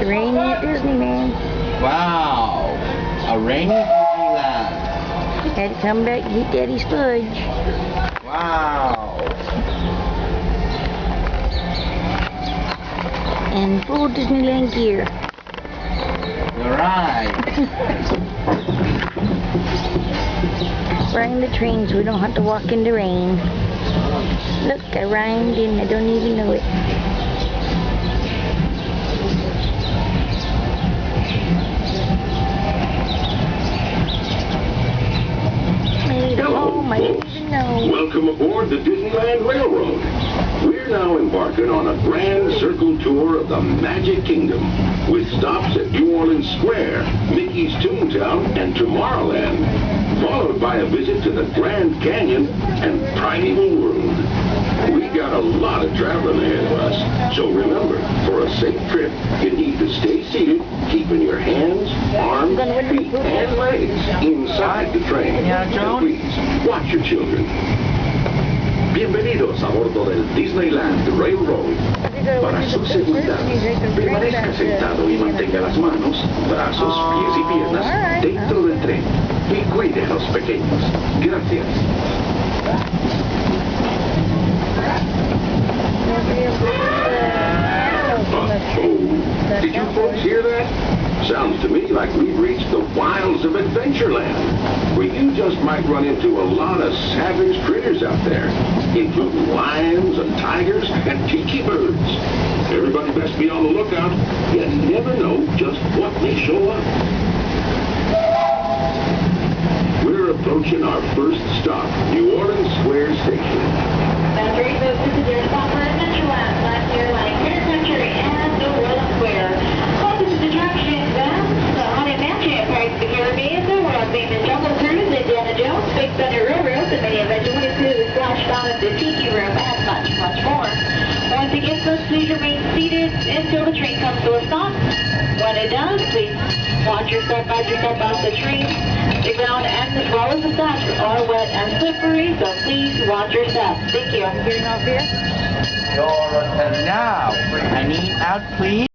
Rainy at Disneyland. Wow. A rainy Disneyland. Had to come back to get Daddy's fudge. Wow. And full Disneyland gear. Alright. Riding the train so we don't have to walk in the rain. Look, I rhymed and I don't even know it. Hello, folks. Welcome aboard the Disneyland Railroad. We're now embarking on a grand circle tour of the Magic Kingdom with stops at New Orleans Square, Mickey's Toontown, and Tomorrowland, followed by a visit to the Grand Canyon and Primeval World. We got a lot of traveling ahead of us, so remember, for a safe trip, you need to stay seated, keeping your hands, arms, feet, and legs inside the train. And please, watch your children. Bienvenidos a bordo del Disneyland Railroad. Para su seguridad, permanezca sentado y mantenga las manos, brazos, pies y piernas dentro del tren. Y cuide a los pequeños. Gracias. Did you folks hear that? Sounds to me like we've reached the wilds of Adventureland, where you just might run into a lot of savage critters out there, including lions and tigers and tiki birds. Everybody best be on the lookout. You never know just what may show up. We're approaching our first stop, New Orleans Square Station. Boundary folks, this is your stop for Adventureland. Last year, like Critter Country and New Orleans Square. Closest attractions, the Haunted Mansion, Pirates of the Caribbean, the world famous Jungle Cruise, Indiana Jones, Big Thunder Railroad, the Mini Adventure 22, the Splash Mountain, the Tiki Room, and much, much more. Once again, folks, please remain seated until the train comes to a stop. When it does, please watch your step as you step off the train. The ground and as well as the steps are wet and slippery, so please watch your steps. Thank you. I'm getting off here. And now, I need out, please.